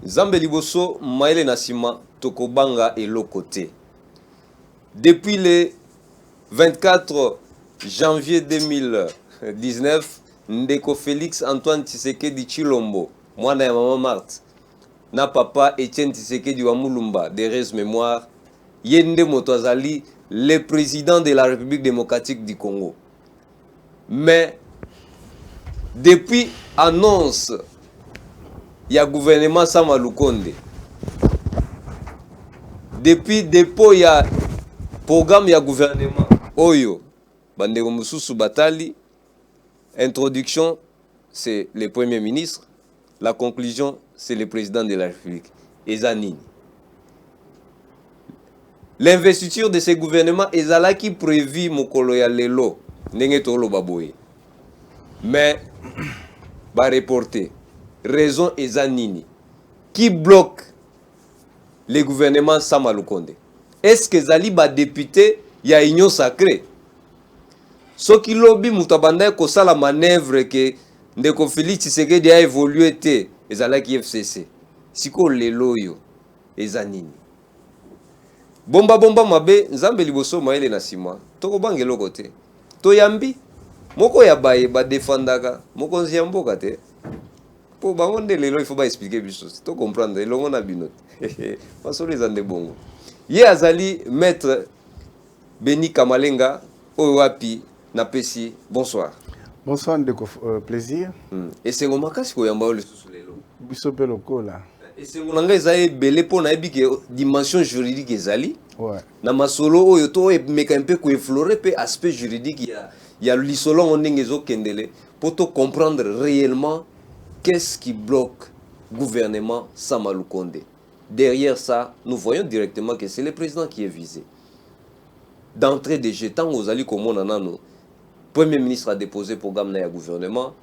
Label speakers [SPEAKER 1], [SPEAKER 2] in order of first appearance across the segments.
[SPEAKER 1] Nzambe liboso maele nasima tokobanga elokote. Depuis le 24 janvier 2019, Ndeko Félix Antoine Tshisekedi Tshilombo, mwana ya mama Marthe, na papa Etienne Tshisekedi wa Mulumba, d'heureuse mémoire, Yende Motozali, le président de la République démocratique du Congo. Mais depuis annonce il y a gouvernement Sama Lukonde, depuis dépôt il y a programme il y a gouvernement Oyo Bandeko Mususu Batali, introduction c'est le premier ministre, la conclusion c'est le président de la République Ezanini. L'investiture de ce gouvernement ezalaki prévu mokolo ya lelo ndenge tolo baboye, mais ba reporté. Raison Ezanini qui bloque le gouvernement Sama Lukonde. Est-ce que Zali ba député ya union sacrée? Ce qui lobby mutabanda ko sala manœuvre que Ndeko Félix Tshisekedi a évolué te ezalaki FCC. Siko lelo yo Ezanini. Bomba mabe nzambe liboso maele na sima. Toko bangelo kote. To yambi moko ya baye ba defendaka moko nziamboka te. Pour bangonde lelo il faut pas expliquer biso. To comprendre elongo na binote. Paso les ande bongo. Ye azali maître Beni Kamalenga owapi na pesi. Bonsoir.
[SPEAKER 2] Bonsoir Ndeko plaisir.
[SPEAKER 1] Et c'est ngoma kasi ko yamba le susu lelo.
[SPEAKER 2] Biso pe lokola.
[SPEAKER 1] Et c'est ngolanga ezali belé pona ebike dimension juridique ezali.
[SPEAKER 2] Ouais.
[SPEAKER 1] Na masolo oyo to meka un peu ko effleurer pe aspect juridique il y a l'isolo ndenge zo kendele pour te comprendre réellement qu'est-ce qui bloque le gouvernement Sama Lukonde. Derrière ça, nous voyons directement que c'est le président qui est visé. D'entrée de jeu, tant aux alliés comme on en a, le Premier ministre a déposé le programme de gouvernement.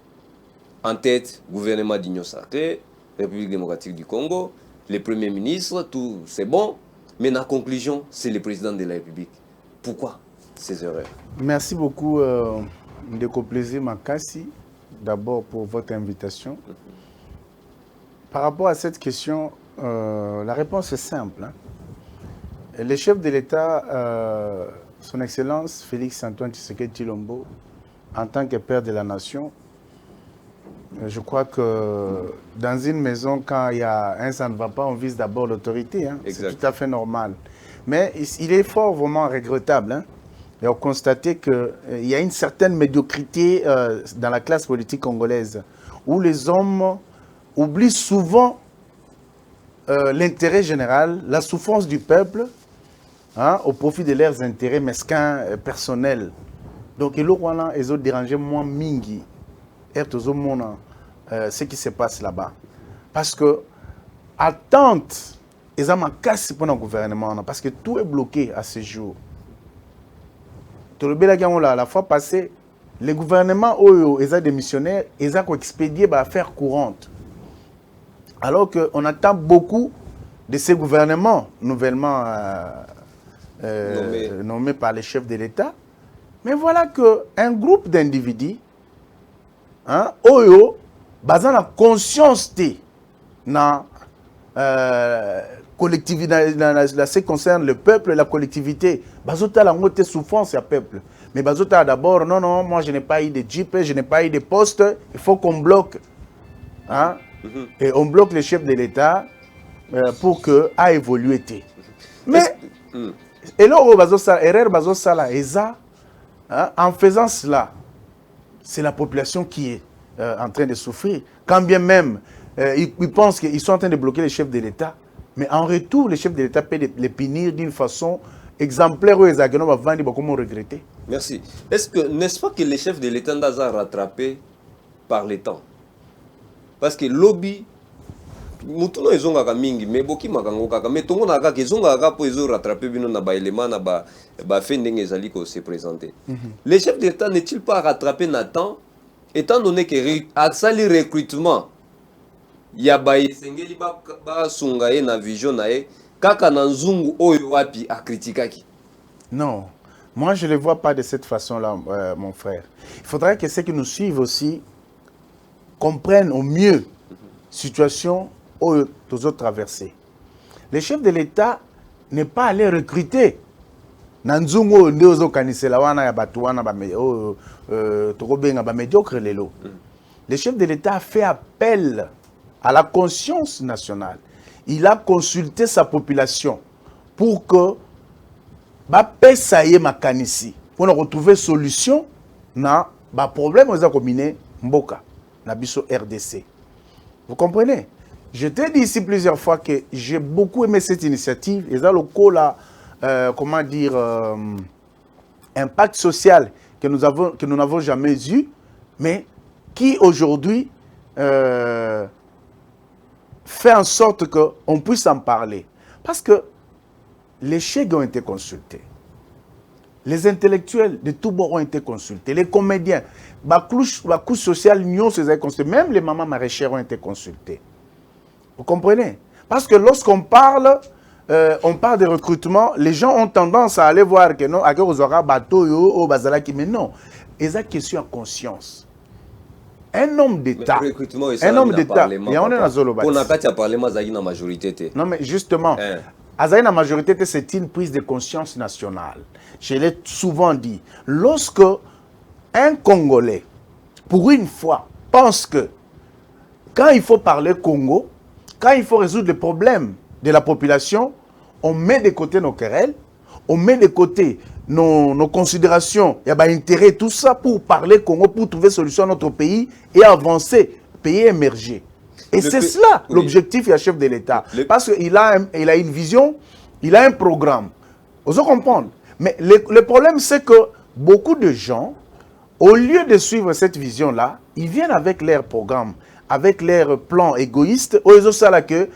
[SPEAKER 1] En tête, gouvernement d'Union sacrée, République démocratique du Congo, le Premier ministre, tout c'est bon. Mais la conclusion, c'est le président de la République. Pourquoi ces erreurs?
[SPEAKER 2] Merci beaucoup, Ndeko Plaisir Makassi, d'abord pour votre invitation. Par rapport à cette question, la réponse est simple. Le chef de l'État, son Excellence Félix Antoine Tshisekedi Tshilombo, en tant que père de la nation, je crois que dans une maison, quand il y a un ça ne va pas, on vise d'abord l'autorité. C'est tout à fait normal. Mais il est fort vraiment regrettable. Et on constate qu'il y a une certaine médiocrité dans la classe politique congolaise, où les hommes oublient souvent l'intérêt général, la souffrance du peuple, au profit de leurs intérêts mesquins personnels. Donc, il ont dérangé moins mingi, ce qui se passe là-bas. Parce que, attente, ils ont cassé pour le gouvernement, parce que tout est bloqué à ce jour. La fois passée, le gouvernement, ils ont démissionné, ils ont expédié par affaires courantes. Alors qu'on attend beaucoup de ces gouvernements nouvellement nommés par les chefs de l'État. Mais voilà qu'un groupe d'individus, Oyo, basant la conscience dans collectivité, ce qui concerne le peuple et la collectivité, bazota la montée souffrance du peuple. Mais bazota d'abord, non, moi je n'ai pas eu de jeep, je n'ai pas eu de poste, il faut qu'on bloque. Et on bloque les chefs de l'État pour que a évolué. Mais, et là, en faisant cela, c'est la population qui est en train de souffrir. Quand bien même, ils pensent qu'ils sont en train de bloquer les chefs de l'État, mais en retour, les chefs de l'État peuvent les punir d'une façon exemplaire où ils ont comment regretter.
[SPEAKER 1] Merci. N'est-ce pas que les chefs de l'État sont rattrapés par le temps? Parce que lobby, mutuno ezonga ka mingi, mais boki makango kaka, mais tongo na kaka ezonga kaka po ezo rattraper bino na ba élément na ba fait ndenge ezali ko se présenter. Les chefs d'État n'est-il pas rattrapé na temps, étant donné que à sali recrutement ya ba esengeli ba sunga ye na vision na ye kaka na nzungu oyo wapi a critiquaki?
[SPEAKER 2] Non, moi je ne le vois pas de cette façon-là, mon frère. Il faudrait que ceux qui nous suivent aussi comprennent au mieux la situation aux autres traversées. Le chef de l'État n'est pas allé recruter. Nanzungo ndeozo kanisela wana ya batu wana ba tokobenga ba médiocre lelo. Le chef de l'État a fait appel à la conscience nationale. Il a consulté sa population pour que ba pesa ye makanisi pour retrouver solution na ba problème aux combiné mboka na biso RDC. Vous comprenez? Je t'ai dit ici plusieurs fois que j'ai beaucoup aimé cette initiative. Et ça, le coup là, comment dire, impact social que nous n'avons jamais eu, mais qui aujourd'hui fait en sorte qu'on puisse en parler. Parce que les chèques ont été consultés. Les intellectuels de tous bords ont été consultés. Les comédiens, la couche sociale, même les mamans maraîchères ont été consultées. Vous comprenez? Parce que lorsqu'on parle de recrutement, les gens ont tendance à aller voir que non, à que vous aurez bateau ou bazalaki, mais non. Et ça, question à conscience. Un homme d'État. Un homme d'État. Il y a un Zolobati.
[SPEAKER 1] On n'a pas parlé de la majorité.
[SPEAKER 2] Non, mais justement, la majorité, c'est une prise de conscience nationale. Je l'ai souvent dit. Lorsque un Congolais, pour une fois, pense que quand il faut parler Congo, quand il faut résoudre les problèmes de la population, on met de côté nos querelles, on met de côté nos considérations, il y a un intérêt, tout ça pour parler Congo, pour trouver solution à notre pays et avancer, pays émerger. Et c'est cela l'objectif du chef de l'État. Parce qu'il a une vision, il a un programme. Vous comprenez? Mais le problème, c'est que beaucoup de gens, au lieu de suivre cette vision-là, ils viennent avec leur programme, avec leur plan égoïste, ils ont que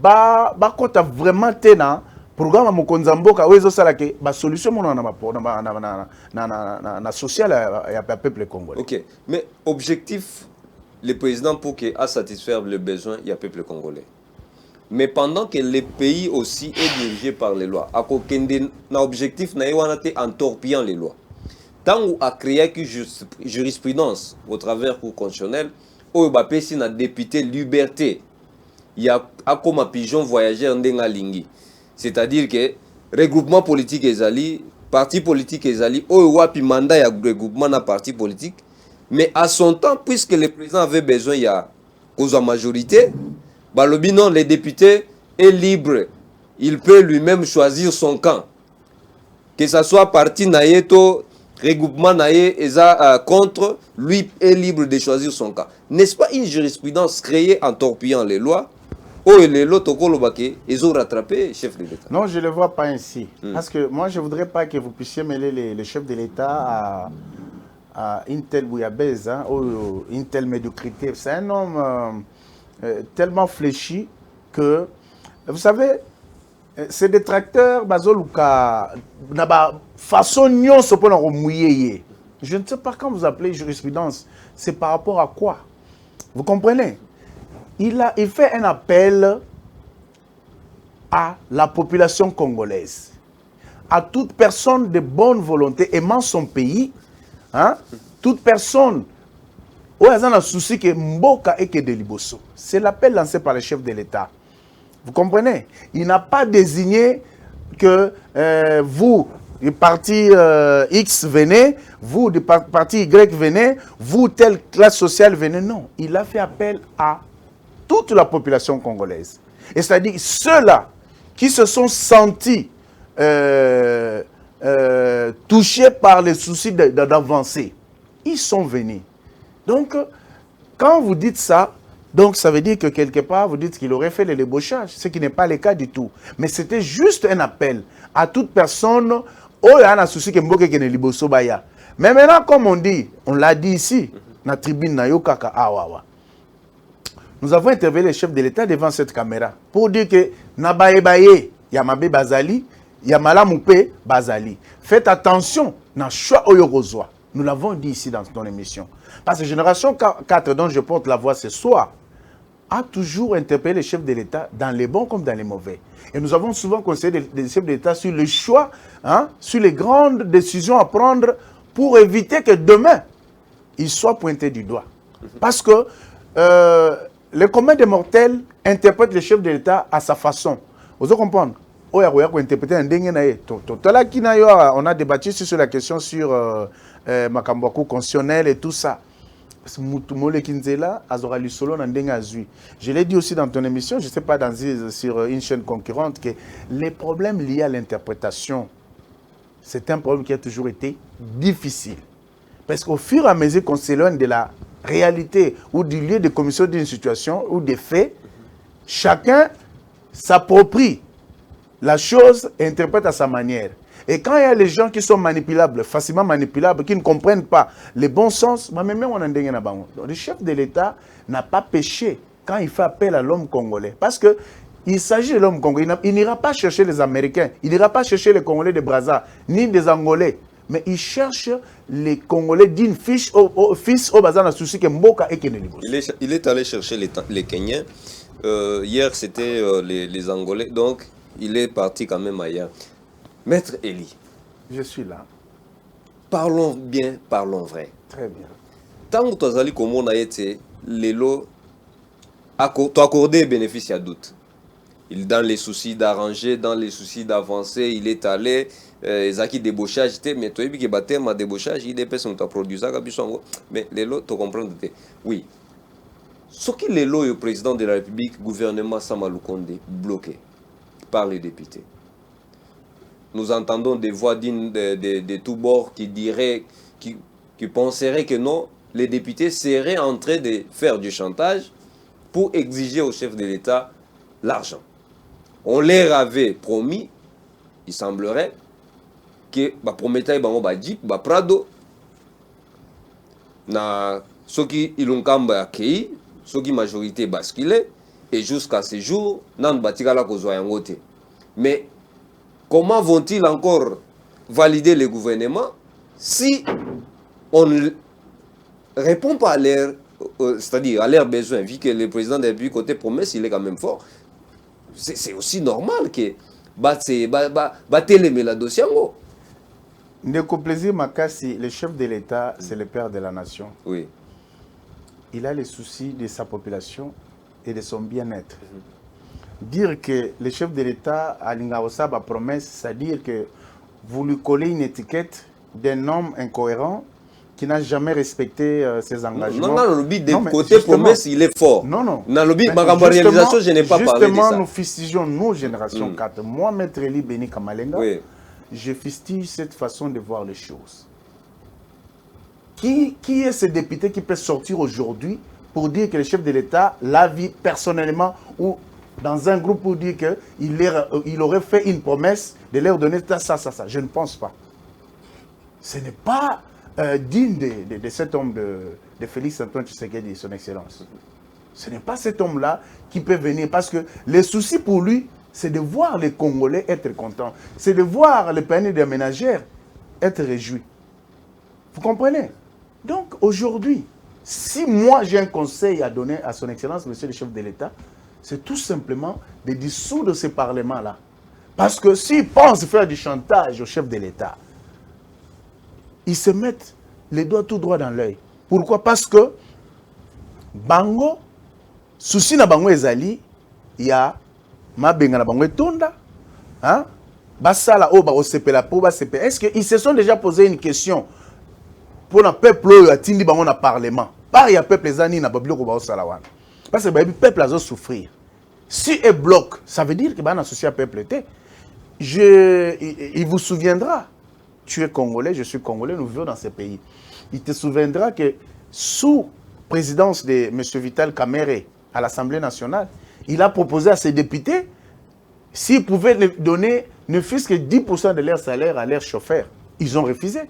[SPEAKER 2] quand tu as vraiment un programme à Mokonzamboka, ils ont que la solution na social à peuple congolais.
[SPEAKER 1] Ok, mais objectif, le président pour qu'il a satisfaire le besoin, il y a peuple congolais. Mais pendant que le pays aussi est dirigé par les lois, à l'objectif en torpillant les lois. Tant qu'on a créé une jurisprudence au travers du cour constitutionnel, où il y a député liberté, il y a comme un pigeon voyageur n'engalingi. C'est-à-dire que regroupement politique ezali, parti politique ezali, où il y a mandat de regroupement dans parti politique, mais à son temps, puisque le président avait besoin, il y a cause majorité, non, le député est libre, il peut lui-même choisir son camp. Que ce soit parti naïeto, regroupement naïe, contre, lui est libre de choisir son camp. N'est-ce pas une jurisprudence créée en torpillant les lois? Les lois, ils ont rattrapé le chef de l'État.
[SPEAKER 2] Non, je ne le vois pas ainsi. Parce que moi, je ne voudrais pas que vous puissiez mêler les chefs de l'État à une telle bouillabaisse, hein, ou une telle médiocrité. C'est un homme tellement fléchi que, vous savez, ces détracteurs, façon je ne sais pas quand vous appelez jurisprudence, c'est par rapport à quoi? Vous comprenez? Il fait un appel à la population congolaise, à toute personne de bonne volonté aimant son pays, hein, toute personne où il y a un souci que Mboka et que de Liboso. C'est l'appel lancé par le chef de l'État. Vous comprenez? Il n'a pas désigné que vous, du parti X, venez, vous, du parti Y, venez, vous, telle classe sociale, venez. Non, il a fait appel à toute la population congolaise. Et c'est-à-dire ceux-là qui se sont sentis touchés par les soucis d'avancer, ils sont venus. Donc, quand vous dites ça, donc ça veut dire que quelque part, vous dites qu'il aurait fait le débauchage, ce qui n'est pas le cas du tout. Mais c'était juste un appel à toute personne, oh, il y a un souci qui est liboso baya. Mais maintenant, comme on dit, on l'a dit ici, dans la tribune, nous avons interpellé le chef de l'État devant cette caméra pour dire que Nabaye, Yamabe Bazali, Yamalamoupe Bazali. Faites attention, dans choix Oyorozoa. Nous l'avons dit ici dans ton émission. Parce que Génération 4, dont je porte la voix ce soir, a toujours interpellé le chef de l'État dans les bons comme dans les mauvais. Et nous avons souvent conseillé les chefs de l'État sur le choix, hein, sur les grandes décisions à prendre pour éviter que demain, ils soient pointés du doigt. Parce que le commun des mortels interprète le chef de l'État à sa façon. Vous comprenez? On a débattu sur la question sur Makambouakou constitutionnel et tout ça. Je l'ai dit aussi dans ton émission, je ne sais pas sur une chaîne concurrente, que les problèmes liés à l'interprétation, c'est un problème qui a toujours été difficile. Parce qu'au fur et à mesure qu'on s'éloigne de la réalité ou du lieu de commission d'une situation ou des faits, chacun s'approprie la chose et interprète à sa manière. Et quand il y a les gens qui sont manipulables, facilement manipulables, qui ne comprennent pas le bon sens, le chef de l'État n'a pas péché quand il fait appel à l'homme congolais. Parce qu'il s'agit de l'homme congolais. Il n'ira pas chercher les Américains, il n'ira pas chercher les Congolais de Brazza, ni des Angolais. Mais il cherche les Congolais d'une fils au bazar souci que Mboka et Kenelibos.
[SPEAKER 1] Il est allé chercher les Kenyans. Hier, c'était les Angolais. Donc, il est parti quand même ailleurs. Maître Eli.
[SPEAKER 2] Je suis là.
[SPEAKER 1] Parlons bien, parlons vrai.
[SPEAKER 2] Très bien.
[SPEAKER 1] Tant que tu as dit comme on a été, l'élo, tu as accordé bénéfice à doute. Dans les soucis d'arranger, dans les soucis d'avancer, il est allé. Zaki débauchage, mais tu as vu que battre ma débauchage, il dépêche son produit ça, mais l'élo, tu comprends. Oui. Ce qui l'élo est le président de la République, gouvernement Samaloukonde, bloqué par les députés. Nous entendons des voix de tous bords qui diraient, qui penseraient que non, les députés seraient en train de faire du chantage pour exiger au chef de l'État l'argent. On leur avait promis, il semblerait, que promettait Jeep, Prado, na ceux qui l'ont accueilli, ceux qui majorité basculé, et jusqu'à ce jour, nan batikala kozoyangote. Mais comment vont-ils encore valider le gouvernement si on ne répond pas à leur, c'est-à-dire à leurs besoins, vu que le président de la République, côté promesse, il est quand même fort. C'est aussi normal que batele la dossier.
[SPEAKER 2] Ndeko Plaisir Makassi, le chef de l'État, c'est le père de la nation.
[SPEAKER 1] Oui.
[SPEAKER 2] Il a les soucis de sa population et de son bien-être. Dire que le chef de l'État a l'Ingaosa a promesse, c'est-à-dire que vous lui collez une étiquette d'un homme incohérent qui n'a jamais respecté ses engagements.
[SPEAKER 1] Non, le but de côté promesse, il est fort.
[SPEAKER 2] Non.
[SPEAKER 1] Dans le but, ma réalisation, je n'ai pas parlé de ça.
[SPEAKER 2] Justement, nous fustigeons nos générations 4. Moi, Maître Eli Beni Kamalenga,
[SPEAKER 1] oui,
[SPEAKER 2] je fustige cette façon de voir les choses. Qui est ce député qui peut sortir aujourd'hui pour dire que le chef de l'État l'a vu personnellement ou dans un groupe pour dire qu'il aurait fait une promesse de leur donner ça. Je ne pense pas. Ce n'est pas digne de cet homme de Félix Antoine Tshisekedi, son excellence. Ce n'est pas cet homme-là qui peut venir parce que le souci pour lui, c'est de voir les Congolais être contents. C'est de voir les paniers des ménagères être réjouis. Vous comprenez? Donc aujourd'hui, si moi j'ai un conseil à donner à son excellence, monsieur le chef de l'État, c'est tout simplement de dissoudre ce parlement-là. Parce que s'ils pensent faire du chantage au chef de l'État, ils se mettent les doigts tout droit dans l'œil. Pourquoi? Parce que Bango, souci na Bango ezali, il y a Mabenga na Bango etonda, hein? Basala oba osepela po ba sepe. Est-ce qu'ils se sont déjà posé une question pour le peuple a tindi Bango na parlement? Par y a peuple ezani na babilo ko ba osala wana. Parce que le peuple a souffrir. Si il bloque, ça veut dire que ban associé à peuple était. Il vous souviendra. Tu es Congolais, je suis Congolais, nous vivons dans ce pays. Il te souviendra que sous présidence de M. Vital Kamerhe à l'Assemblée nationale, il a proposé à ses députés s'ils pouvaient donner ne fût-ce que 10% de leur salaire à leurs chauffeurs. Ils ont refusé.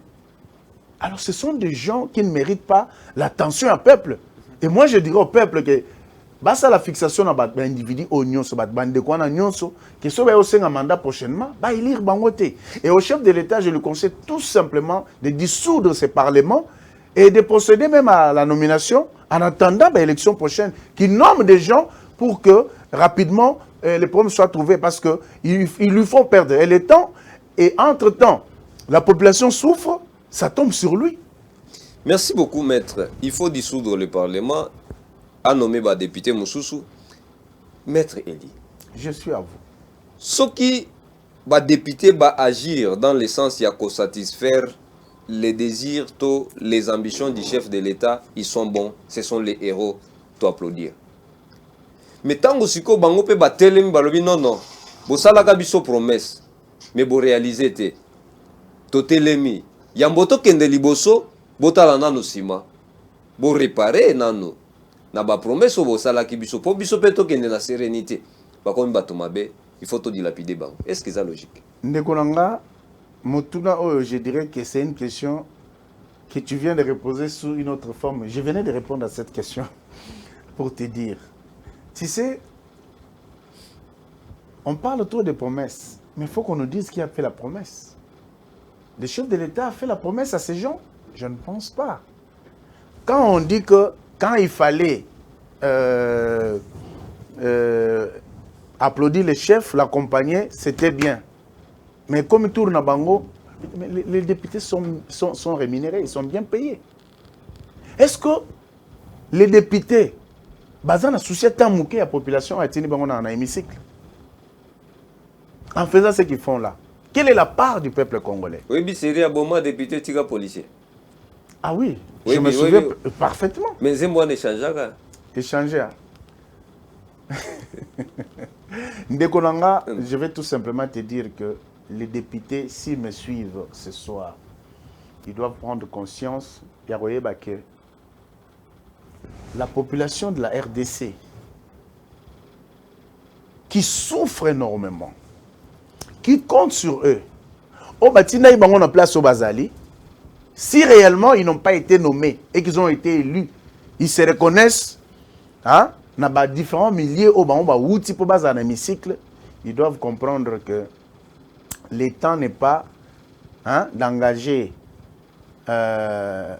[SPEAKER 2] Alors ce sont des gens qui ne méritent pas l'attention au peuple. Et moi je dirais au peuple que basa la fixation na bat individu au nyonso bat bande kwa na nyonso que so ba osenga mandat prochainement ba élire bangote. Et au chef de l'État je lui conseille tout simplement de dissoudre ce parlement et de procéder même à la nomination en attendant l'élection prochaine qui nomme des gens pour que rapidement les problèmes soient trouvés parce que ils lui font perdre le temps et entre-temps la population souffre, ça tombe sur lui.
[SPEAKER 1] Merci beaucoup maître. Il faut dissoudre le parlement a nommé le député Moussoussou, Maître Eli.
[SPEAKER 2] Je suis à vous.
[SPEAKER 1] Ce qui va député va agir dans le sens il y satisfaire les désirs, les ambitions du chef de l'État, ils sont bons, ce sont les héros, to applaudir. Mais tant que siko bango pe batelemi balobi non non, bo salaka biso promesse, mais bo réaliser te. To telemi, yamboto kende liboso, botala nanu sima. Bo réparer nanu. Na ba promesse bo salaki biso, po biso pe to kende na sérénité. Ba komi bato mabe, il faut to dilapider bango. Est-ce que c'est logique?
[SPEAKER 2] Ndekonanga, Motuna, je dirais que c'est une question que tu viens de reposer sous une autre forme. Je venais de répondre à cette question pour te dire. Tu sais, on parle trop de promesses, mais il faut qu'on nous dise qui a fait la promesse. Le chef de l'État a fait la promesse à ces gens? Je ne pense pas. Quand on dit que quand il fallait applaudir le chef, l'accompagner, c'était bien. Mais comme il tourne à Bango, les députés sont rémunérés, ils sont bien payés. Est-ce que les députés, basant la société à la population, a été dans un hémicycle? En faisant ce qu'ils font là, quelle est la part du peuple congolais?
[SPEAKER 1] Oui, mais c'est un bon député, tika policier.
[SPEAKER 2] Ah oui,
[SPEAKER 1] oui
[SPEAKER 2] je me souviens parfaitement.
[SPEAKER 1] Mais c'est moi échanger.
[SPEAKER 2] Échanger. Ndekonanga, je vais tout simplement te dire que les députés, s'ils me suivent ce soir, ils doivent prendre conscience que la population de la RDC, qui souffre énormément, qui compte sur eux, au Batina, ils ont place au Bazali, si réellement ils n'ont pas été nommés et qu'ils ont été élus, ils se reconnaissent, hein, dans différents milliers au outils pour base un hémicycle, ils doivent comprendre que le temps n'est pas, hein, d'engager un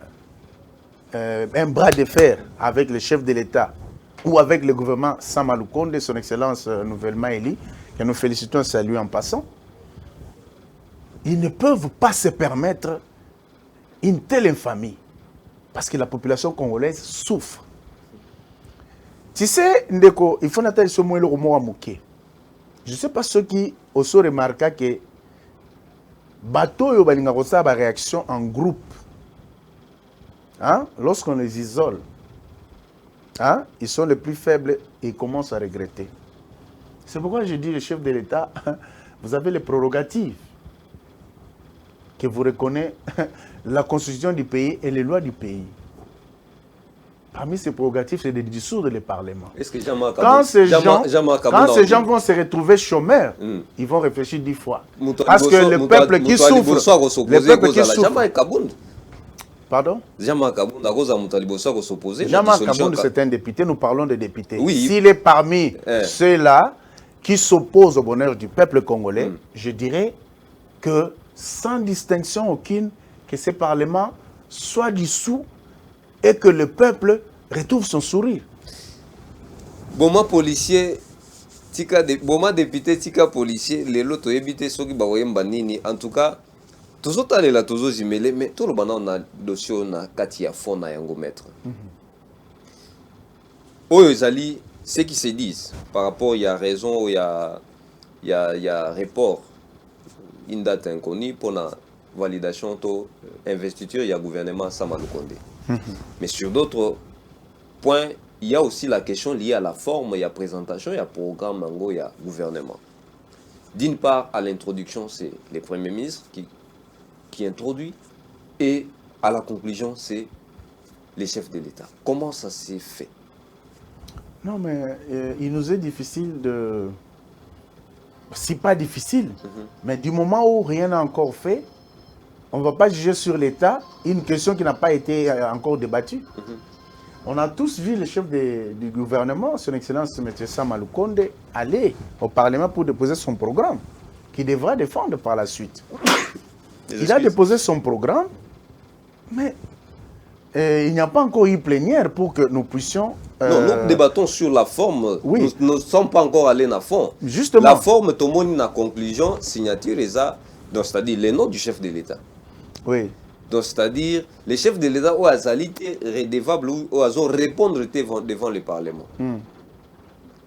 [SPEAKER 2] bras de fer avec le chef de l'État ou avec le gouvernement Sama Lukonde, son excellence nouvellement élu, que nous félicitons et saluons en passant. Ils ne peuvent pas se permettre une telle infamie parce que la population congolaise souffre. Tu sais, Ndeko, il faut n'attendre ce mot le mot amouké. Je ne sais pas ceux qui ont remarqué que bateau yo balinga kosa ba réaction en groupe. Hein? Lorsqu'on les isole, hein? Ils sont les plus faibles et ils commencent à regretter. C'est pourquoi je dis, le chef de l'État, vous avez les prérogatives que vous reconnaissez la constitution du pays et les lois du pays. Parmi ces prérogatives, c'est de dissoudre le Parlement.
[SPEAKER 1] Est-ce que
[SPEAKER 2] quand ces gens vont se retrouver chômeurs, ils vont réfléchir 10 fois. Parce que le peuple qui souffre, le peuple qui souffre. Pardon? Jama Kabound, c'est un député, nous parlons de députés. Oui. S'il est parmi ceux-là qui s'opposent au bonheur du peuple congolais, je dirais que sans distinction aucune, que ce Parlement soit dissous et que le peuple retrouve son sourire.
[SPEAKER 1] Boma policier, boma député, tika policier, les lots évité ceux qui baroyem banini. En tout cas, tous autres les là, tous autres imélés, mais tout le monde on a dossier na katia fond na yango maître. Oyo ezali, ce qui se disent par rapport, il y a raison, il y a report, une date inconnue pour la validation de investiture, il y a gouvernement Sama Lukonde. Mais sur d'autres points, il y a aussi la question liée à la forme, il y a présentation, il y a programme, il y a gouvernement. D'une part, à l'introduction, c'est le Premier ministre qui introduit, et à la conclusion, c'est les chefs de l'État. Comment ça s'est fait?
[SPEAKER 2] Non, mais il nous est difficile de... Si pas difficile, mais du moment où rien n'a encore fait, on ne va pas juger sur l'État une question qui n'a pas été encore débattue. On a tous vu le chef du gouvernement, son Excellence M. Sama Lukonde, aller au Parlement pour déposer son programme, qu'il devra défendre par la suite. Il a déposé son programme, mais il n'y a pas encore eu plénière pour que nous puissions...
[SPEAKER 1] Non, nous débattons sur la forme. Oui. Nous ne sommes pas encore allés dans la forme.
[SPEAKER 2] Justement.
[SPEAKER 1] La forme, tout le monde a conclusion, signature, c'est-à-dire les noms du chef de l'État.
[SPEAKER 2] Oui.
[SPEAKER 1] Donc, c'est-à-dire, les chefs de l'État ont été redevables ou ont répondre devant le Parlement.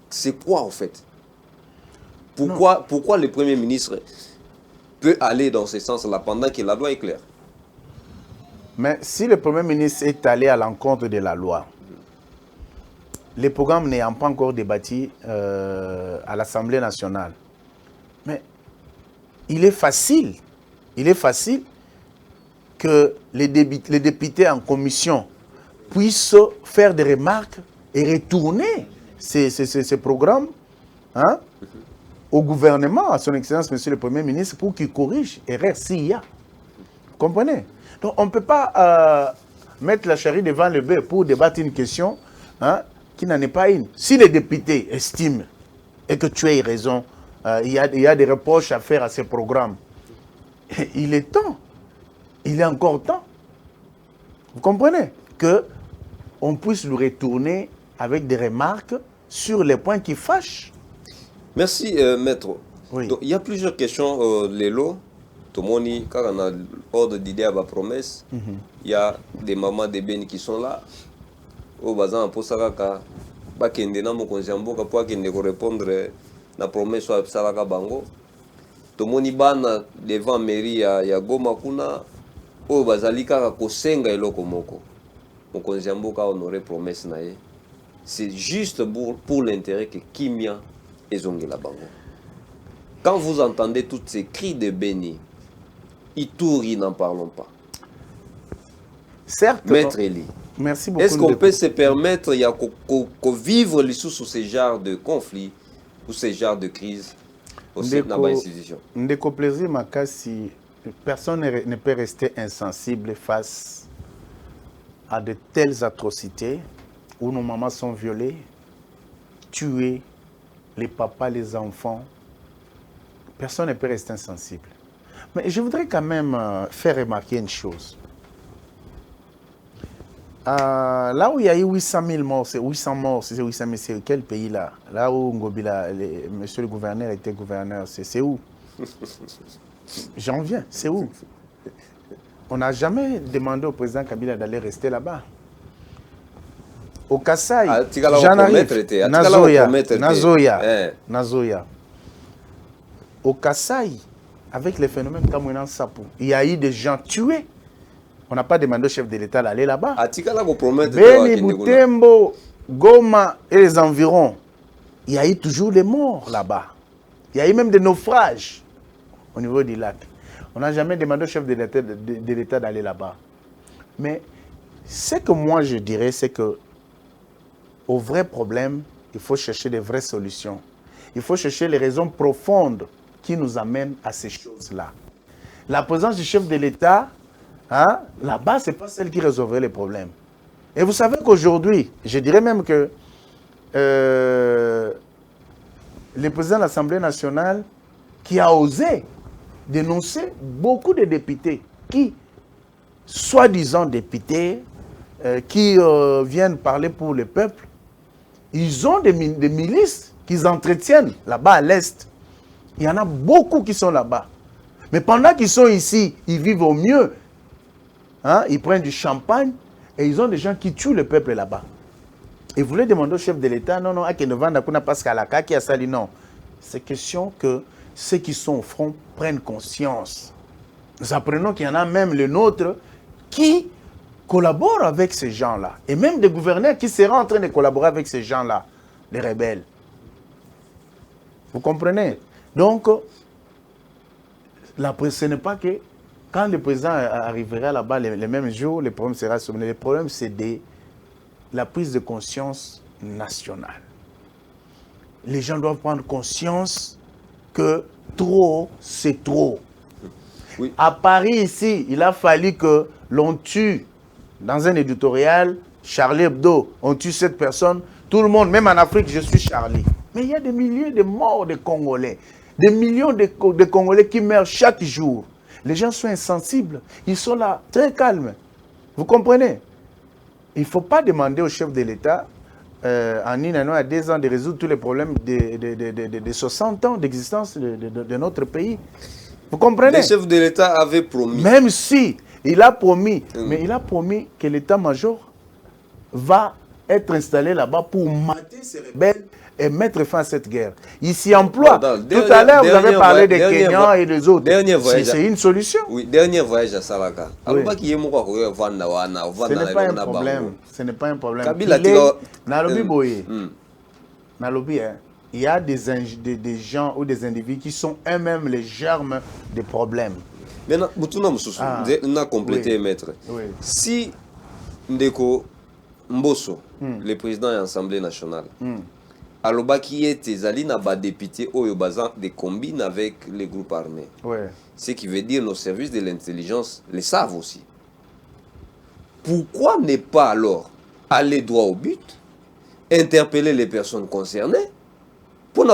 [SPEAKER 1] C'est quoi, en fait? Pourquoi le Premier ministre peut aller dans ce sens-là pendant que la loi est claire?
[SPEAKER 2] Mais si le Premier ministre est allé à l'encontre de la loi, les programmes n'ayant pas encore débattu à l'Assemblée nationale, mais il est facile que les députés en commission puissent faire des remarques et retourner ces programmes au gouvernement, à son Excellence, Monsieur le Premier ministre, pour qu'il corrige erreur s'il y a. Vous comprenez? Donc on ne peut pas mettre la charrue devant le bœuf pour débattre une question qui n'en est pas une. Si les députés estiment, et que tu aies raison, il y a des reproches à faire à ces programmes, il est temps. Il est encore temps. Vous comprenez? Qu'on puisse le retourner avec des remarques sur les points qui fâchent.
[SPEAKER 1] Merci, maître.
[SPEAKER 2] Oui.
[SPEAKER 1] Donc, il y a plusieurs questions, Lélo. Tout le monde, quand on a l'ordre d'idée à la promesse, il y a des mamans de béni qui sont là. Au bazar, pour ça, pour répondre à la promesse à Salaka Bango. Tout le monde est devant la mairie ya Goma Kuna. Au bazalika kosenga eloko moko. Mokonzi mboka honoré promesse na ye. C'est juste pour l'intérêt que Kimia ezongela bango. Quand vous entendez tous ces cris de béni, Ituri, n'en parlons pas.
[SPEAKER 2] Certes,
[SPEAKER 1] Maître Eli,
[SPEAKER 2] merci beaucoup.
[SPEAKER 1] Est-ce qu'on peut se permettre de vivre sous ce genre de conflit ou ce genre de crise au sein de l'institution?
[SPEAKER 2] Ndeko Plaisir Makassi, personne ne peut rester insensible face à de telles atrocités où nos mamans sont violées, tuées, les papas, les enfants. Personne ne peut rester insensible. Mais je voudrais quand même faire remarquer une chose. Là où il y a eu 800 000 morts, c'est 800 morts, c'est 800 000, c'est quel pays là? Là où Ngobila, monsieur le gouverneur était gouverneur, c'est où? J'en viens, c'est où? On n'a jamais demandé au président Kabila d'aller rester là-bas. Au Kasaï, j'en arrive, Nazoya. Au Kasaï, avec les phénomènes Kamouinan Sapou, il y a eu des gens tués. On n'a pas demandé au chef de l'État d'aller là-bas. Beni, Butembo, Goma et les environs, il y a eu toujours des morts là-bas. Il y a eu même des naufrages au niveau du lac. On n'a jamais demandé au chef de l'État d'aller là-bas. Mais ce que moi je dirais, c'est que au vrai problème, il faut chercher des vraies solutions. Il faut chercher les raisons profondes qui nous amènent à ces choses-là. La présence du chef de l'État, là-bas, ce n'est pas celle qui résolverait les problèmes. Et vous savez qu'aujourd'hui, je dirais même que le président de l'Assemblée nationale qui a osé dénoncer beaucoup de députés qui, soi-disant députés, qui viennent parler pour le peuple, ils ont des milices qu'ils entretiennent là-bas à l'Est. Il y en a beaucoup qui sont là-bas. Mais pendant qu'ils sont ici, ils vivent au mieux. Ils prennent du champagne et ils ont des gens qui tuent le peuple là-bas. Et vous voulez demander au chef de l'État, non, à Kenevanda, Pascalaka, qui a sali, non. C'est question que ceux qui sont au front prennent conscience. Nous apprenons qu'il y en a même le nôtre qui collaborent avec ces gens-là. Et même des gouverneurs qui seraient en train de collaborer avec ces gens-là, les rebelles. Vous comprenez? Donc, ce n'est pas que quand le président arrivera là-bas les mêmes jours, le problème sera soulevé. Le problème, c'est la prise de conscience nationale. Les gens doivent prendre conscience que trop, c'est trop. Oui. À Paris, ici, il a fallu que l'on tue, dans un éditorial, Charlie Hebdo, on tue cette personne, tout le monde, même en Afrique, je suis Charlie. Mais il y a des milliers de morts de Congolais, des millions de Congolais qui meurent chaque jour. Les gens sont insensibles, ils sont là, très calmes. Vous comprenez? Il ne faut pas demander au chef de l'État, en une année à 2 ans, de résoudre tous les problèmes de 60 ans d'existence de notre pays. Vous comprenez?
[SPEAKER 1] Le chef de l'État avait promis.
[SPEAKER 2] Même si Il a promis, mais il a promis que l'état-major va être installé là-bas pour mater ces rebelles et mettre fin à cette guerre. Il s'y emploie. Tout à l'heure, vous avez parlé des Kenyans et des autres. C'est une solution.
[SPEAKER 1] Oui, dernier voyage à Salaka.
[SPEAKER 2] Oui. Ce n'est pas un problème. Ce n'est pas un problème. Il y a des gens ou des individus qui sont eux-mêmes les germes des problèmes.
[SPEAKER 1] Maintenant, on a complété, maître.
[SPEAKER 2] Oui.
[SPEAKER 1] Si Ndeko Mbosso, le président de l'Assemblée nationale, aloba qui était Zalina ba député au bazan des combines avec les groupes armés.
[SPEAKER 2] Ouais.
[SPEAKER 1] Ce qui veut dire nos services de l'intelligence les savent aussi. Pourquoi ne pas alors aller droit au but, interpeller les personnes concernées pour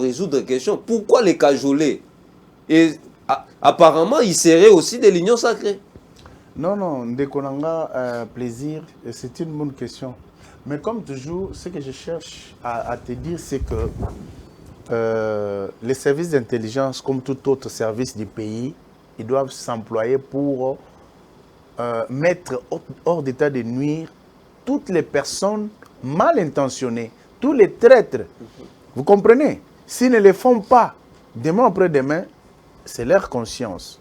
[SPEAKER 1] résoudre la question? Pourquoi les cajoler? Et apparemment, il serait aussi de l'union sacrée.
[SPEAKER 2] Non, non, Ndekonanga, plaisir, c'est une bonne question. Mais comme toujours, ce que je cherche à te dire, c'est que les services d'intelligence, comme tout autre service du pays, ils doivent s'employer pour mettre hors d'état de nuire toutes les personnes mal intentionnées, tous les traîtres. Vous comprenez? S'ils ne le font pas, demain après-demain, c'est leur conscience.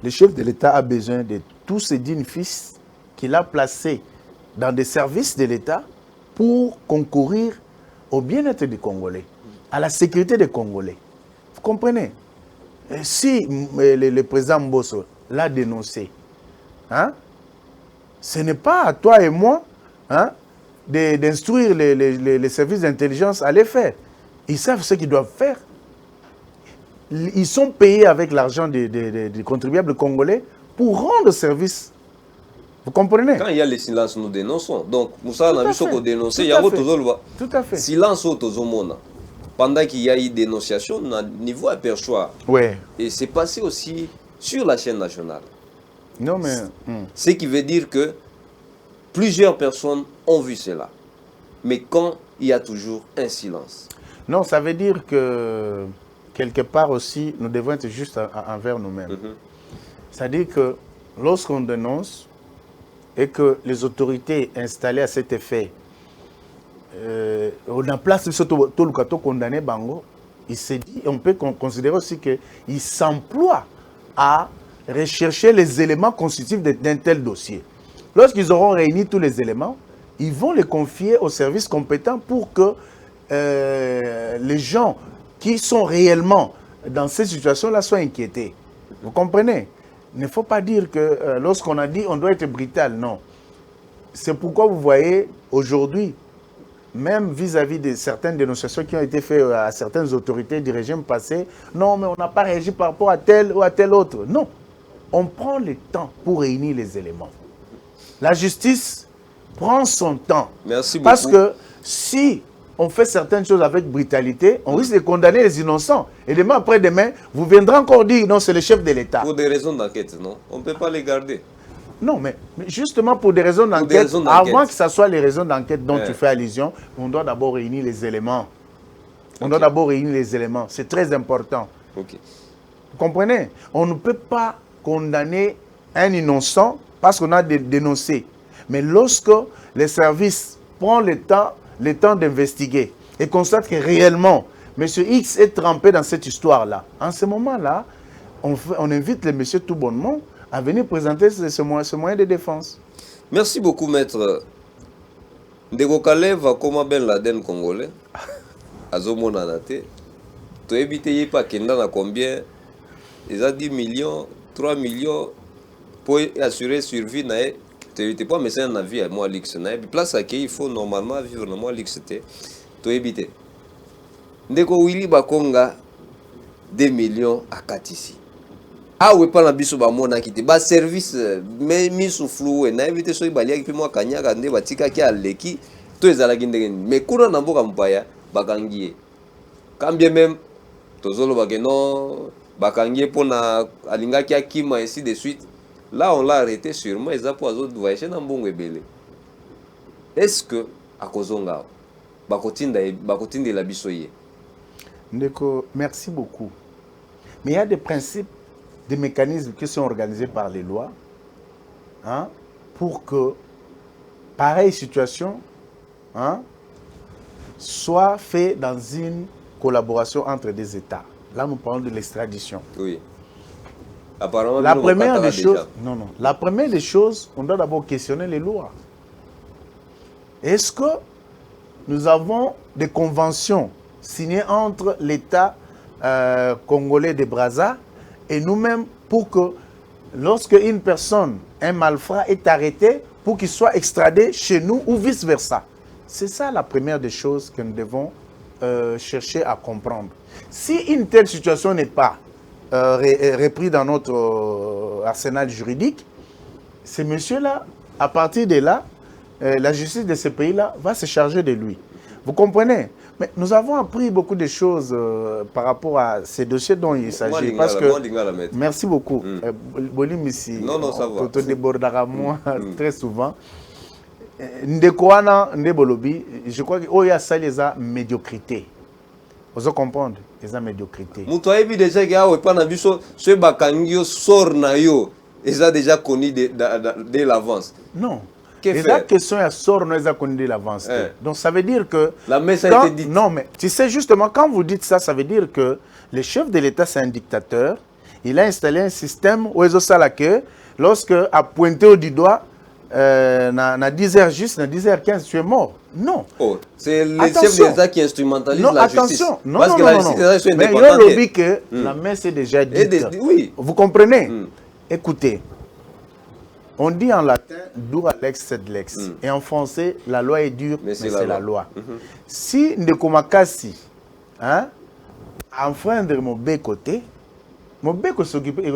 [SPEAKER 2] Le chef de l'État a besoin de tous ses dignes fils qu'il a placés dans des services de l'État pour concourir au bien-être des Congolais, à la sécurité des Congolais. Vous comprenez? Et si le président Mbosso l'a dénoncé, hein, ce n'est pas à toi et moi, hein, d'instruire les services d'intelligence à les faire. Ils savent ce qu'ils doivent faire. Ils sont payés avec l'argent des contribuables congolais pour rendre service. Vous comprenez?
[SPEAKER 1] Quand il y a le silence, nous dénonçons. Donc, Moussa a vu ce qu'on dénonce. Il y a
[SPEAKER 2] tout à fait.
[SPEAKER 1] Silence au Tozomona. Pendant qu'il y a eu dénonciation, on a niveau aperçoit.
[SPEAKER 2] Ouais.
[SPEAKER 1] Et c'est passé aussi sur la chaîne nationale.
[SPEAKER 2] Non, mais.
[SPEAKER 1] Ce qui veut dire que plusieurs personnes ont vu cela. Mais quand il y a toujours un silence.
[SPEAKER 2] Non, ça veut dire que quelque part aussi, nous devons être juste envers nous-mêmes. C'est-à-dire que lorsqu'on dénonce et que les autorités installées à cet effet, on a place de tout le cateau condamné Bango, il s'est dit, on peut considérer aussi qu'il s'emploie à rechercher les éléments constitutifs d'un tel dossier. Lorsqu'ils auront réuni tous les éléments, ils vont les confier aux services compétents pour que les gens qui sont réellement dans ces situations-là soient inquiétés. Vous comprenez? Il ne faut pas dire que lorsqu'on a dit on doit être brutal, non. C'est pourquoi vous voyez aujourd'hui, même vis-à-vis de certaines dénonciations qui ont été faites à certaines autorités du régime passé, non, mais on n'a pas réagi par rapport à tel ou à tel autre. Non, on prend le temps pour réunir les éléments. La justice prend son temps.
[SPEAKER 1] Merci beaucoup.
[SPEAKER 2] Parce que si on fait certaines choses avec brutalité, on risque de condamner les innocents. Et demain après-demain, vous viendrez encore dire non, c'est le chef de l'État.
[SPEAKER 1] Pour des raisons d'enquête, non? On ne peut pas les garder.
[SPEAKER 2] Non, mais justement pour des raisons d'enquête, avant que ce soit les raisons d'enquête dont tu fais allusion, on doit d'abord réunir les éléments. On doit d'abord réunir les éléments. C'est très important. Vous comprenez? On ne peut pas condamner un innocent parce qu'on a dénoncé. Mais lorsque les services prennent le temps d'investiguer et constatent que réellement, M. X est trempé dans cette histoire-là, en ce moment-là, on invite le M. tout bonnement à venir présenter ce moyen de défense.
[SPEAKER 1] Merci beaucoup, maître. Ndeko Kale va comme Ben Laden congolais. Azomona nate. Tu évité pas Kenda na combien? Ils ont 10 millions, 3 millions pour assurer survie. Tu n'évites pas, mais c'est un avis à moi, l'X. Place à il faut normalement vivre dans moi, l'X. Tu évites. Ndeko Willy Bakonga 2 millions à 4 ici. Ah oui, pas la biso ba mona kiti ba service mais mis sous flou et na éviter so ibaliaki moi kanya kande batika ki aleki to ezala kinde mais kuna na mboka mpaya bakangie quand bien même tozolo ba que non bakangie pona alinga ki akima ainsi de suite là on l'a arrêté sûrement eza po azo voyager na mbongo ebele est-ce que akozonga bakotinda la biso ye
[SPEAKER 2] Ndeko, merci beaucoup, mais il y a des principes des mécanismes qui sont organisés par les lois, hein, pour que pareille situation, hein, soit faite dans une collaboration entre des États. Là, nous parlons de l'extradition.
[SPEAKER 1] Oui. Apparemment,
[SPEAKER 2] La première des choses, la première des choses, on doit d'abord questionner les lois. Est-ce que nous avons des conventions signées entre l'État congolais de Brazza et nous-mêmes pour que lorsque une personne, un malfrat est arrêté, pour qu'il soit extradé chez nous ou vice-versa? C'est ça la première des choses que nous devons chercher à comprendre. Si une telle situation n'est pas reprise dans notre arsenal juridique, ces messieurs-là, à partir de là, la justice de ce pays-là va se charger de lui. Vous comprenez? Mais nous avons appris beaucoup de choses par rapport à ces dossiers dont il s'agit. Parce que, merci beaucoup. Bolim ici,
[SPEAKER 1] non, ça va.
[SPEAKER 2] Moi, très souvent. Ndekouana, Ndebolobi, je crois qu'il y a ça, les médiocrité. Vous comprenez? Les médiocrité.
[SPEAKER 1] Moutouaïbi déjà, il y a pas vu ce bakangio sort na yo. Ils ont déjà connu dès l'avance.
[SPEAKER 2] Non. Les questions à sort, nous les connu dès l'avance. Donc ça veut dire que...
[SPEAKER 1] La messe a été dite.
[SPEAKER 2] Non, mais tu sais, justement, quand vous dites ça, ça veut dire que le chef de l'État, c'est un dictateur. Il a installé un système où ils ont ça là que, lorsque a pointé du doigt, na 10h juste, na 10h15, tu es mort. Non.
[SPEAKER 1] Oh, c'est le chef de l'État qui instrumentalise la justice.
[SPEAKER 2] Non,
[SPEAKER 1] parce que la justice est
[SPEAKER 2] mais il y a lobby que la messe est déjà dite.
[SPEAKER 1] Oui.
[SPEAKER 2] Vous comprenez? Écoutez, on dit en latin, dura lex sed lex. Et en français, la loi est dure, mais c'est la loi. Si Ndekomakasi, hein, enfreindre mon bécoté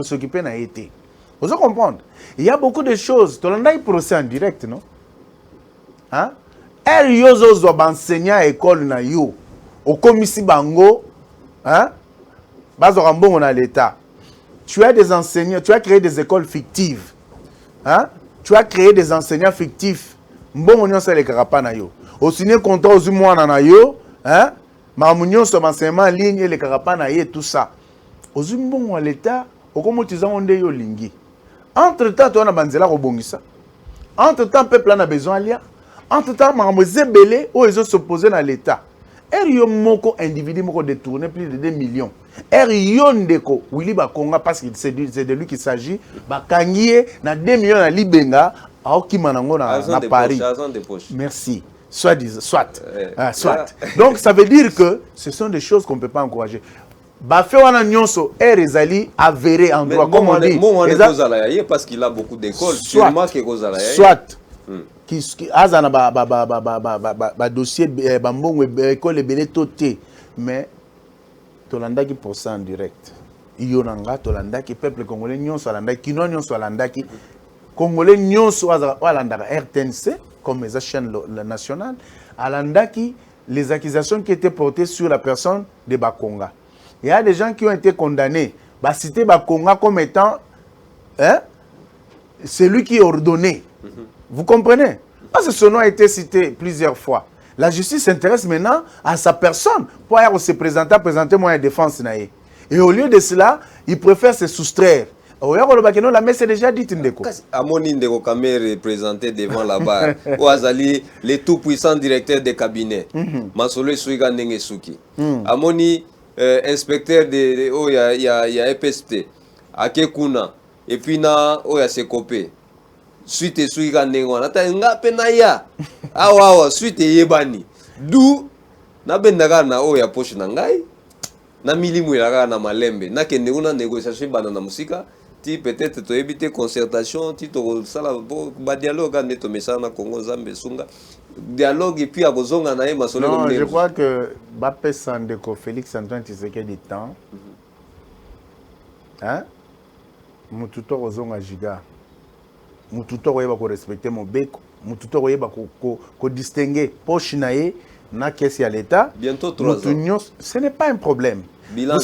[SPEAKER 2] s'occuper n'a été. Vous comprenez? Il y a beaucoup de choses. Tu as un procès en direct, non? Hein? Yozo doit enseigner à l'école na yo. Au commissi bango, hein? Bazorambo on a l'État. Tu as des enseignants, tu as créé des écoles fictives. Hein? Tu as créé des enseignants fictifs. Bon on y les carapana yo. Au signé contrat aux mois na yo, hein? Mamunyo sur enseignement en ligne et les carapana et tout ça. Aux bon à l'État, au comment tu as ondé yo lingi. Entre-temps, tu as banzela robongisa. Entre-temps, le peuple a besoin de entre-temps, Maramose Belé, où ils ont s'opposé à l'État. Yon moko individu moko détourné plus de 2 millions. Yon ndeko, Willy Bakonga, parce que c'est de lui qu'il s'agit, Bakangie, na 2 millions à Libenga, à Okimanango na Paris. Merci. Soit. Donc, ça veut dire que ce sont des choses qu'on ne peut pas encourager. Bafé wana nyonso ezali avéré en droit comme on dit
[SPEAKER 1] parce qu'il a beaucoup d'écoles
[SPEAKER 2] soit qui azana ba dossier ba mbongo école belé toté mais tolandaki pour ça en direct iyonanga tolandaki peuple congolais nyonso alandaki kino nyonso alandaki congolais nyonso alandaka RTNC comme les chaînes nationales alandaki les accusations qui étaient portées sur la personne de Bakonga. Il y a des gens qui ont été condamnés. Bah, citer Bakonga comme étant celui qui est ordonné. Vous comprenez? Parce que ce nom a été cité plusieurs fois. La justice s'intéresse maintenant à sa personne pour aller se présenter moi une défense. Et au lieu de cela, il préfère se soustraire. La messe est déjà dite.
[SPEAKER 1] Amoni Ndeko Kamé représenté devant la barre. Ouazali, les tout puissants directeurs des cabinets. Masolo Suiga Nengesuki. Amoni. Inspecteur de oh il y a EPST Akekuna et puis na oh ya Sekopé suite suiga nengo na ta nga penaya awa suite yebani du na bendaka na oh ya poche na ngai na milimu ya na malembe na kende una négociation bana na musika ti peut-être to éviter concertation ti to sala ba dialogue ne to message na Congo Zambie sunga dialogue et puis à Bozonga na ma solo.
[SPEAKER 2] Non, je crois que Bappé Sandeko Félix Antoine Tshisekedi temps hein mututo Bozonga giga mututo koyeba ko respecter mon beko mututo koyeba ko distinguer poche nae na caisse à l'État
[SPEAKER 1] bientôt 3 ans.
[SPEAKER 2] Ce n'est pas un problème.
[SPEAKER 1] Bilan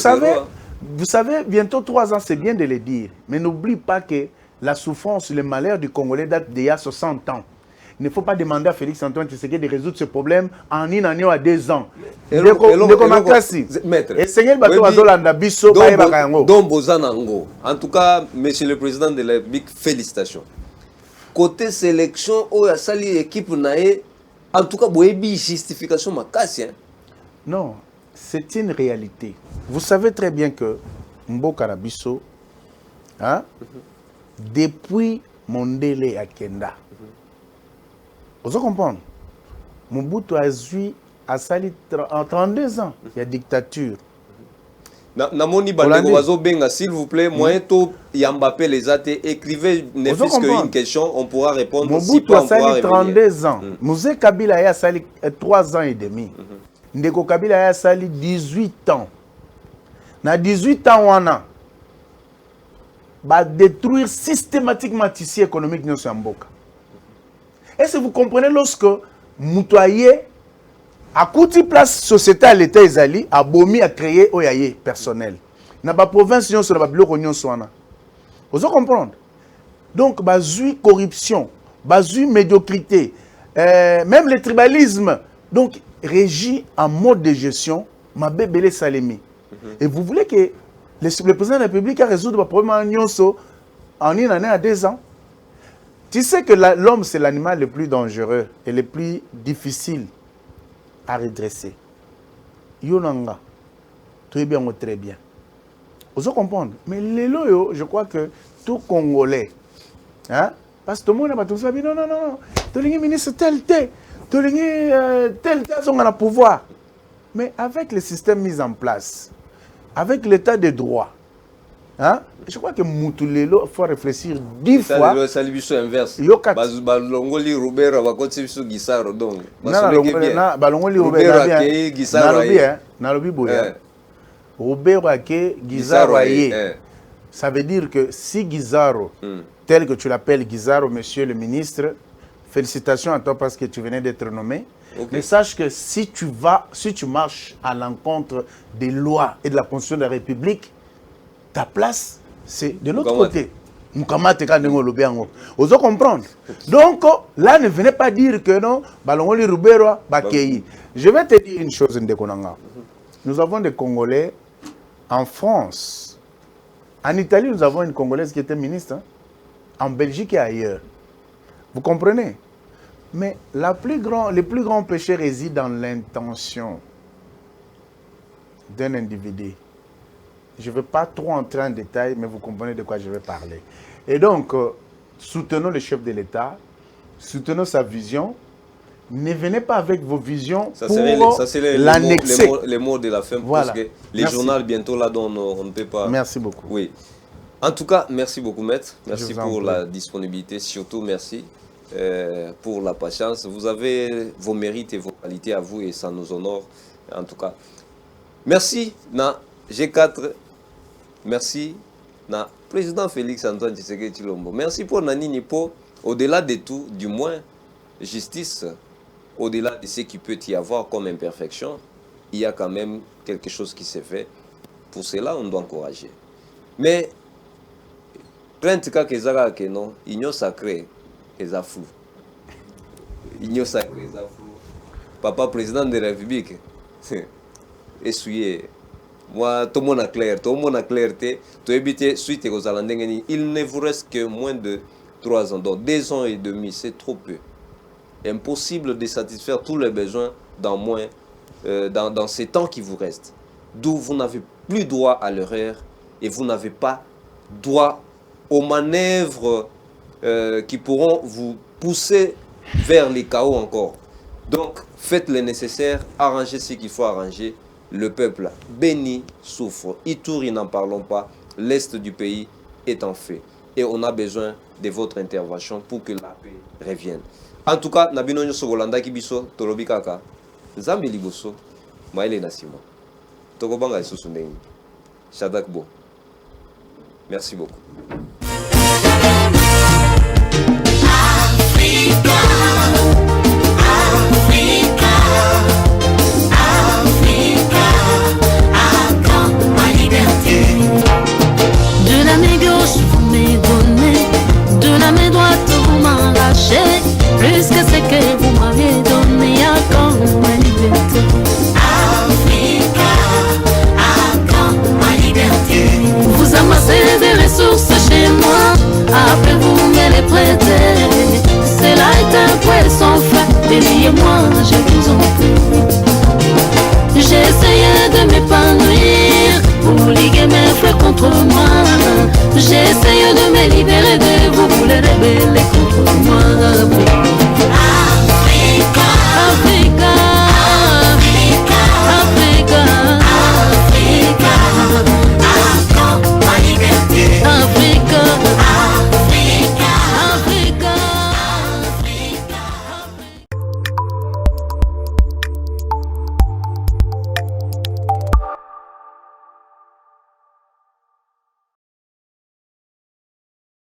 [SPEAKER 2] vous savez bientôt 3 ans, c'est bien de le dire, mais n'oublie pas que la souffrance, le malheur du Congolais date d'il y a 60 ans. ne faut pas demander à Félix Antoine Tshisekedi de résoudre ce problème en une année ou à 2 ans.
[SPEAKER 1] Maître. En tout cas, monsieur le président de la République, félicitations. Côté sélection, il y a une équipe, en tout cas, il y a une justification.
[SPEAKER 2] Non, c'est une réalité. Vous savez très bien que Mboka Rabiso, hein, depuis Mondele à Kenda, vous comprenez? Mobutu a eu à Sali en 32 ans, il y a dictature.
[SPEAKER 1] S'il vous plaît, moi, Mbappé les a écrivez ne fût-ce qu'une question, on pourra répondre.
[SPEAKER 2] Mobutu a Sali 32 ans. Mouzé Kabila a Sali 3 ans et demi. Ndeko Kabila a Sali 18 ans. Na 18 ans, on va détruire systématiquement le tissu économique de Mboka. Est-ce que vous comprenez lorsque Moutouaye a coûté place société à l'État Isali, a bomi à créer Oyaye personnel. Dans la province, il y a un vous comprenez? Donc, il y a corruption, il y a médiocrité, même le tribalisme. Donc, régi en mode de gestion, ma bébé Salemi. Et vous voulez que le président de la République a résolu le problème en une année à 2 ans? Tu sais que l'homme, c'est l'animal le plus dangereux et le plus difficile à redresser. Yonanga, très bien. Vous comprenez? Mais les loyaux, je crois que tout Congolais, hein, parce que tout le monde a tout ça, non, tout le ministre tel, tout le sont dans le pouvoir. Mais avec le système mis en place, avec l'état de droit, hein, je crois que Moutulelo, il faut réfléchir 10 fois.
[SPEAKER 1] C'est l'inverse. Balongoli Robert va continuer sur Gisaro donc.
[SPEAKER 2] Balongoli Robert Robert Gisaro. Ça veut dire que si Gisaro, tel que tu l'appelles Gisaro, monsieur le ministre, félicitations à toi parce que tu venais d'être nommé. Okay. Mais sache que si tu marches à l'encontre des lois et de la Constitution de la République, ta place, c'est de l'autre côté. Vous comprenez? Donc, là, ne venez pas dire que non, je vais te dire une chose, Ndekonanga. Nous avons des Congolais en France. En Italie, nous avons une Congolaise qui était ministre. Hein? En Belgique et ailleurs. Vous comprenez? Mais le plus grand péché réside dans l'intention d'un individu. Je ne vais pas trop entrer en détail, mais vous comprenez de quoi je vais parler. Et donc, soutenons le chef de l'État, soutenons sa vision. Ne venez pas avec vos visions pour l'annexer.
[SPEAKER 1] Les mots de la fin, voilà. Parce que les journaux bientôt là, on ne peut pas...
[SPEAKER 2] Merci beaucoup.
[SPEAKER 1] Oui. En tout cas, merci beaucoup, maître. Merci pour la disponibilité. Surtout, merci pour la patience. Vous avez vos mérites et vos qualités à vous et ça nous honore. En tout cas, merci, na G4. Merci, na président Félix Antoine Tshisekedi Tshilombo. Merci pour Nani Nipo. Au-delà de tout, du moins, justice, au-delà de ce qu'il peut y avoir comme imperfection, il y a quand même quelque chose qui s'est fait. Pour cela, on doit encourager. Mais, plainte que non, union sacrée, ils a flou. Union sacrée, ils a flou. Papa, président de la République, essuyez. Moi, tout le monde a clair, tout le monde a clarté. Suite aux Alandengeni, il ne vous reste que moins de 3 ans. Donc, 2 ans et demi, c'est trop peu. Impossible de satisfaire tous les besoins dans ces temps qui vous restent. D'où vous n'avez plus droit à l'erreur et vous n'avez pas droit aux manœuvres qui pourront vous pousser vers les chaos encore. Donc, faites le nécessaire, arrangez ce qu'il faut arranger. Le peuple béni souffre. Ituri, n'en parlons pas. L'est du pays est en fait. Et on a besoin de votre intervention pour que la paix revienne. En tout cas, Nabino Sobolanda Kibiso, Tolobi Kaka, Zambi Liboso, Maïle Nassima. Tokobanga et Sousouneng. Shadak Bo. Merci beaucoup.